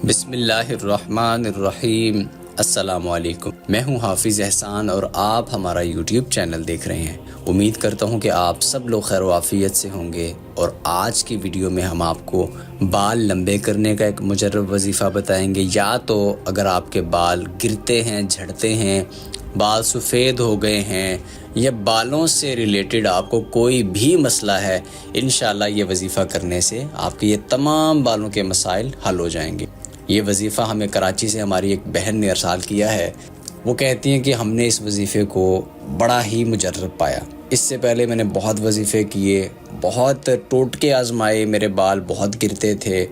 بسم اللہ الرحمن الرحیم۔ السلام علیکم، میں ہوں حافظ احسان اور آپ ہمارا یوٹیوب چینل دیکھ رہے ہیں۔ امید کرتا ہوں کہ آپ سب لوگ خیر و عافیت سے ہوں گے، اور آج کی ویڈیو میں ہم آپ کو بال لمبے کرنے کا ایک مجرب وظیفہ بتائیں گے۔ یا تو اگر آپ کے بال گرتے ہیں، جھڑتے ہیں، بال سفید ہو گئے ہیں، یا بالوں سے ریلیٹڈ آپ کو کوئی بھی مسئلہ ہے، انشاءاللہ یہ وظیفہ کرنے سے آپ کے یہ تمام بالوں کے مسائل حل ہو جائیں گے۔ یہ وظیفہ ہمیں کراچی سے ہماری ایک بہن نے ارسال کیا ہے۔ وہ کہتی ہیں کہ ہم نے اس وظیفے کو بڑا ہی مجرب پایا۔ اس سے پہلے میں نے بہت وظیفے کیے، بہت ٹوٹکے آزمائے، میرے بال بہت گرتے تھے،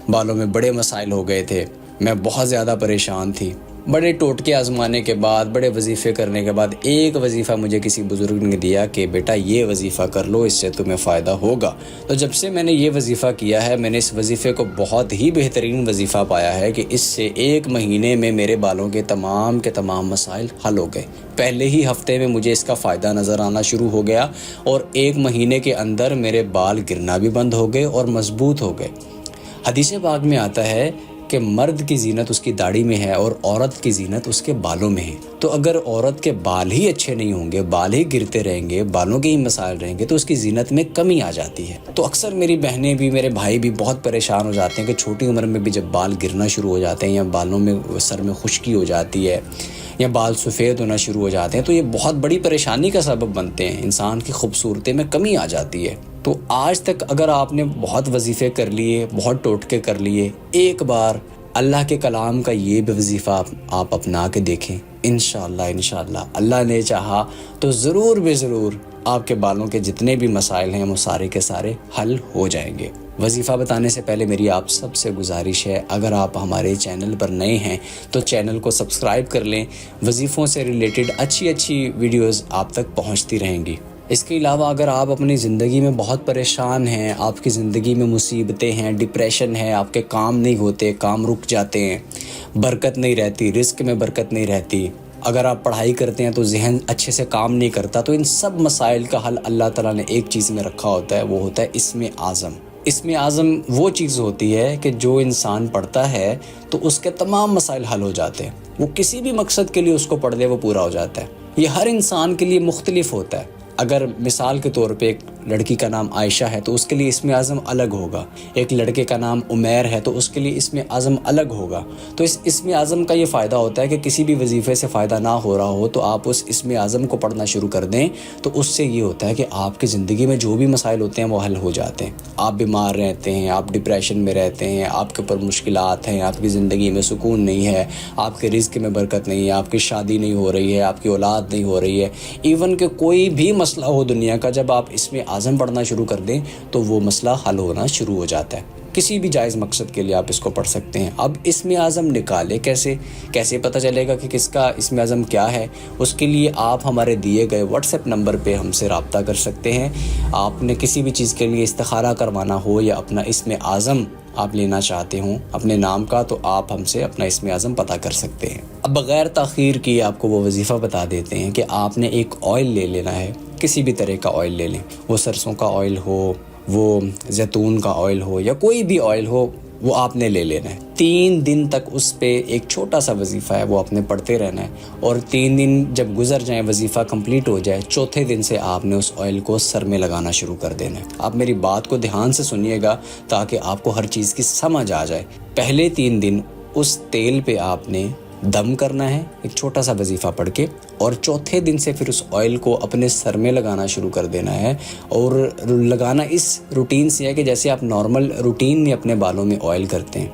بالوں میں بڑے مسائل ہو گئے تھے، میں بہت زیادہ پریشان تھی۔ بڑے ٹوٹکے آزمانے کے بعد، بڑے وظیفے کرنے کے بعد، ایک وظیفہ مجھے کسی بزرگ نے دیا کہ بیٹا یہ وظیفہ کر لو، اس سے تمہیں فائدہ ہوگا۔ تو جب سے میں نے یہ وظیفہ کیا ہے، میں نے اس وظیفے کو بہت ہی بہترین وظیفہ پایا ہے کہ اس سے ایک مہینے میں میرے بالوں کے تمام مسائل حل ہو گئے۔ پہلے ہی ہفتے میں مجھے اس کا فائدہ نظر آنا شروع ہو گیا، اور ایک مہینے کے اندر میرے بال گرنا بھی بند ہو گئے اور مضبوط ہو گئے۔ حدیث پاک میں آتا ہے کہ مرد کی زینت اس کی داڑھی میں ہے اور عورت کی زینت اس کے بالوں میں ہے۔ تو اگر عورت کے بال ہی اچھے نہیں ہوں گے، بال ہی گرتے رہیں گے، بالوں کے ہی مسائل رہیں گے، تو اس کی زینت میں کمی آ جاتی ہے۔ تو اکثر میری بہنیں بھی، میرے بھائی بھی بہت پریشان ہو جاتے ہیں کہ چھوٹی عمر میں بھی جب بال گرنا شروع ہو جاتے ہیں، یا بالوں میں سر میں خشکی ہو جاتی ہے، یا بال سفید ہونا شروع ہو جاتے ہیں، تو یہ بہت بڑی پریشانی کا سبب بنتے ہیں، انسان کی خوبصورتی میں کمی آ جاتی ہے۔ تو آج تک اگر آپ نے بہت وظیفے کر لیے، بہت ٹوٹکے کر لیے، ایک بار اللہ کے کلام کا یہ بھی وظیفہ آپ اپنا کے دیکھیں، انشاءاللہ اللہ نے چاہا تو ضرور بے ضرور آپ کے بالوں کے جتنے بھی مسائل ہیں وہ سارے کے سارے حل ہو جائیں گے۔ وظیفہ بتانے سے پہلے میری آپ سب سے گزارش ہے، اگر آپ ہمارے چینل پر نئے ہیں تو چینل کو سبسکرائب کر لیں۔ وظیفوں سے ریلیٹڈ اچھی ویڈیوز آپ تک پہنچتی رہیں گی۔ اس کے علاوہ اگر آپ اپنی زندگی میں بہت پریشان ہیں، آپ کی زندگی میں مصیبتیں ہیں، ڈپریشن ہے، آپ کے کام نہیں ہوتے، کام رک جاتے ہیں، برکت نہیں رہتی، رزق میں برکت نہیں رہتی، اگر آپ پڑھائی کرتے ہیں تو ذہن اچھے سے کام نہیں کرتا، تو ان سب مسائل کا حل اللہ تعالیٰ نے ایک چیز میں رکھا ہوتا ہے، وہ ہوتا ہے اسم اعظم۔ اسم اعظم وہ چیز ہوتی ہے کہ جو انسان پڑھتا ہے تو اس کے تمام مسائل حل ہو جاتے ہیں۔ وہ کسی بھی مقصد کے لیے اس کو پڑھ دے، وہ پورا ہو جاتا ہے۔ یہ ہر انسان کے لیے مختلف ہوتا ہے۔ اگر مثال کے طور پہ ایک لڑکی کا نام عائشہ ہے تو اس کے لیے اسم اعظم الگ ہوگا، ایک لڑکے کا نام عمیر ہے تو اس کے لیے اسم اعظم الگ ہوگا۔ تو اس اسم اعظم کا یہ فائدہ ہوتا ہے کہ کسی بھی وظیفے سے فائدہ نہ ہو رہا ہو تو آپ اس اسم اعظم کو پڑھنا شروع کر دیں، تو اس سے یہ ہوتا ہے کہ آپ کی زندگی میں جو بھی مسائل ہوتے ہیں وہ حل ہو جاتے ہیں۔ آپ بیمار رہتے ہیں، آپ ڈپریشن میں رہتے ہیں، آپ کے اوپر مشکلات ہیں، آپ کی زندگی میں سکون نہیں ہے، آپ کے رزق میں برکت نہیں ہے، آپ کی شادی نہیں ہو رہی ہے، آپ کی اولاد نہیں ہو رہی ہے، ایون کہ کوئی بھی مسئلہ ہو دنیا کا، جب آپ اسم اعظم پڑھنا شروع کر دیں تو وہ مسئلہ حل ہونا شروع ہو جاتا ہے۔ کسی بھی جائز مقصد کے لیے آپ اس کو پڑھ سکتے ہیں۔ اب اسم اعظم نکالے کیسے پتہ چلے گا کہ کس کا اسم اعظم کیا ہے؟ اس کے لیے آپ ہمارے دیے گئے واٹس ایپ نمبر پہ ہم سے رابطہ کر سکتے ہیں۔ آپ نے کسی بھی چیز کے لیے استخارہ کروانا ہو یا اپنا اسم اعظم آپ لینا چاہتے ہوں اپنے نام کا، تو آپ ہم سے اپنا اسم اعظم پتہ کر سکتے ہیں۔ اب بغیر تاخیر کیے آپ کو وہ وظیفہ بتا دیتے ہیں کہ آپ نے ایک آئل لے لینا ہے، کسی بھی طرح کا آئل لے لیں، وہ سرسوں کا آئل ہو، وہ زیتون کا آئل ہو، یا کوئی بھی آئل ہو، وہ آپ نے لے لینا ہے۔ 3 دن تک اس پہ ایک چھوٹا سا وظیفہ ہے وہ آپ نے پڑھتے رہنا ہے، اور 3 دن جب گزر جائیں، وظیفہ کمپلیٹ ہو جائے، چوتھے دن سے آپ نے اس آئل کو سر میں لگانا شروع کر دینا ہے۔ آپ میری بات کو دھیان سے سنیے گا تاکہ آپ کو ہر چیز کی سمجھ آ جائے۔ پہلے 3 دن اس تیل پہ آپ نے دم کرنا ہے ایک چھوٹا سا وظیفہ پڑھ کے، اور چوتھے دن سے پھر اس آئل کو اپنے سر میں لگانا شروع کر دینا ہے۔ اور لگانا اس روٹین سے ہے کہ جیسے آپ نارمل روٹین میں اپنے بالوں میں آئل کرتے ہیں،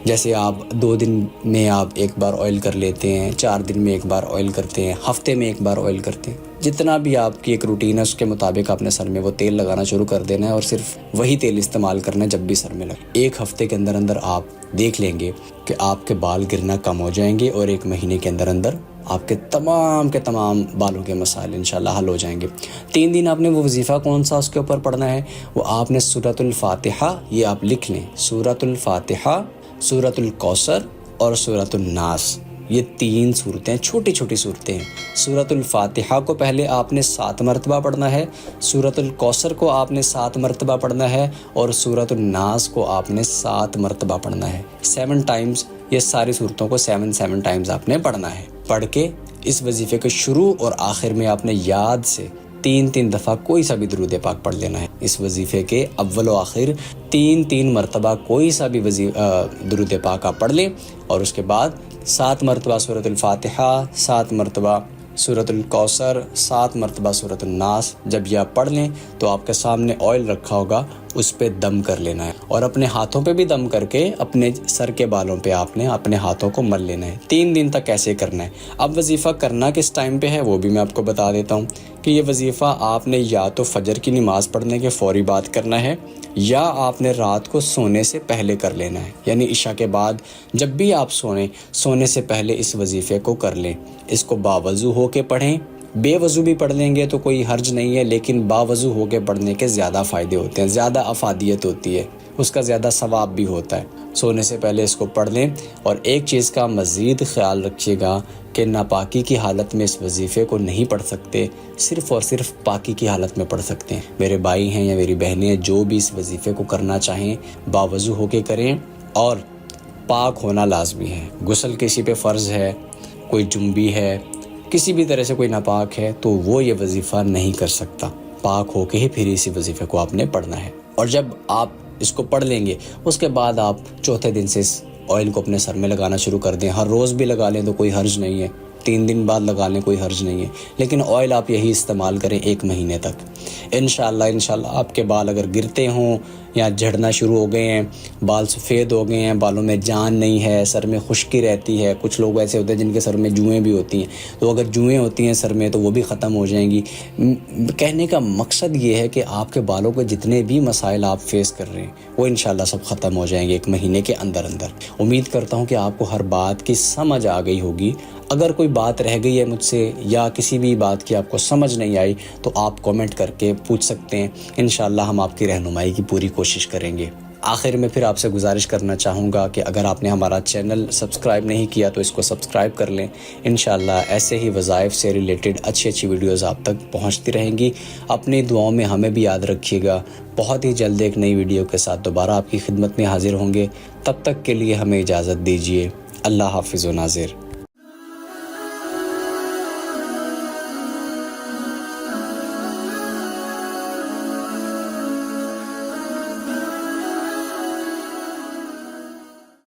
جیسے آپ 2 دن میں آپ ایک بار آئل کر لیتے ہیں، 4 دن میں ایک بار آئل کرتے ہیں، ہفتے میں ایک بار آئل کرتے ہیں، جتنا بھی آپ کی ایک روٹین ہے اس کے مطابق اپنے سر میں وہ تیل لگانا شروع کر دینا ہے، اور صرف وہی تیل استعمال کرنا ہے جب بھی سر میں لگے۔ 1 ہفتے کے اندر آپ دیکھ لیں گے کہ آپ کے بال گرنا کم ہو جائیں گے، اور 1 مہینے کے اندر آپ کے تمام بالوں کے مسائل انشاءاللہ حل ہو جائیں گے۔ 3 دن آپ نے وہ وظیفہ کون سا اس کے اوپر پڑھنا ہے؟ وہ آپ نے سورۃ الفاتحہ، یہ آپ لکھ لیں، سورۃ الفاتحہ، سورۃ الکوثر اور سورۃ الناس، یہ 3 صورتیں چھوٹی چھوٹی صورتیں ہیں۔ سورۃ الفاتحہ کو پہلے آپ نے 7 مرتبہ پڑھنا ہے، سورۃ الکوثر کو آپ نے 7 مرتبہ پڑھنا ہے، اور سورۃ الناس کو آپ نے 7 مرتبہ پڑھنا ہے۔ 7 ٹائمز، یہ ساری صورتوں کو 7 ٹائمز آپ نے پڑھنا ہے۔ پڑھ کے اس وظیفے کے شروع اور آخر میں آپ نے یاد سے 3 دفعہ کوئی سا بھی درود پاک پڑھ لینا ہے۔ اس وظیفے کے اول و آخر 3 مرتبہ کوئی سا بھی درود پاک آپ پڑھ لیں، اور اس کے بعد 7 مرتبہ سورۃ الفاتحہ، 7 مرتبہ سورۃ الکوثر، 7 مرتبہ سورۃ الناس۔ جب یہ آپ پڑھ لیں تو آپ کے سامنے آئل رکھا ہوگا، اس پہ دم کر لینا ہے، اور اپنے ہاتھوں پہ بھی دم کر کے اپنے سر کے بالوں پہ آپ نے اپنے ہاتھوں کو مل لینا ہے۔ 3 دن تک ایسے کرنا ہے۔ اب وظیفہ کرنا کس ٹائم پہ ہے وہ بھی میں آپ کو بتا دیتا ہوں کہ یہ وظیفہ آپ نے یا تو فجر کی نماز پڑھنے کے فوری بعد کرنا ہے، یا آپ نے رات کو سونے سے پہلے کر لینا ہے، یعنی عشاء کے بعد جب بھی آپ سونے سے پہلے اس وظیفے کو کر لیں۔ اس کو باوضو ہو کے پڑھیں، بے وضو بھی پڑھ لیں گے تو کوئی حرج نہیں ہے، لیکن باوضو ہو کے پڑھنے کے زیادہ فائدے ہوتے ہیں، زیادہ افادیت ہوتی ہے، اس کا زیادہ ثواب بھی ہوتا ہے۔ سونے سے پہلے اس کو پڑھ لیں، اور ایک چیز کا مزید خیال رکھیے گا کہ ناپاکی کی حالت میں اس وظیفے کو نہیں پڑھ سکتے، صرف اور صرف پاکی کی حالت میں پڑھ سکتے ہیں۔ میرے بھائی ہیں یا میری بہنیں ہیں جو بھی اس وظیفے کو کرنا چاہیں باوضو ہو کے کریں، اور پاک ہونا لازمی ہے۔ غسل کسی پہ فرض ہے، کوئی جنبی ہے، کسی بھی طرح سے کوئی ناپاک ہے تو وہ یہ وظیفہ نہیں کر سکتا۔ پاک ہو کے ہی پھر اسی وظیفے کو آپ نے پڑھنا ہے، اور جب آپ اس کو پڑھ لیں گے اس کے بعد آپ چوتھے دن سے اس آئل کو اپنے سر میں لگانا شروع کر دیں۔ ہر روز بھی لگا لیں تو کوئی حرج نہیں ہے، 3 دن بعد لگا لیں کوئی حرج نہیں ہے، لیکن آئل آپ یہی استعمال کریں 1 مہینے تک۔ انشاءاللہ آپ کے بال اگر گرتے ہوں یا جھڑنا شروع ہو گئے ہیں، بال سفید ہو گئے ہیں، بالوں میں جان نہیں ہے، سر میں خشکی رہتی ہے، کچھ لوگ ایسے ہوتے ہیں جن کے سر میں جوئیں بھی ہوتی ہیں، تو اگر جوئیں ہوتی ہیں سر میں تو وہ بھی ختم ہو جائیں گی۔ کہنے کا مقصد یہ ہے کہ آپ کے بالوں کے جتنے بھی مسائل آپ فیس کر رہے ہیں وہ انشاءاللہ سب ختم ہو جائیں گے 1 مہینے کے اندر۔ امید کرتا ہوں کہ آپ کو ہر بات کی سمجھ آ گئی ہوگی۔ اگر کوئی بات رہ گئی ہے مجھ سے یا کسی بھی بات کی آپ کو سمجھ نہیں آئی تو آپ کامنٹ کر کے پوچھ سکتے ہیں، انشاءاللہ ہم آپ کی رہنمائی کی پوری کوشش کریں گے۔ آخر میں پھر آپ سے گزارش کرنا چاہوں گا کہ اگر آپ نے ہمارا چینل سبسکرائب نہیں کیا تو اس کو سبسکرائب کر لیں۔ انشاءاللہ ایسے ہی وظائف سے ریلیٹڈ اچھی ویڈیوز آپ تک پہنچتی رہیں گی۔ اپنی دعاؤں میں ہمیں بھی یاد رکھیے گا۔ بہت ہی جلد ایک نئی ویڈیو کے ساتھ دوبارہ آپ کی خدمت میں حاضر ہوں گے۔ تب تک کے لیے ہمیں اجازت دیجیے۔ اللہ حافظ و ناظر۔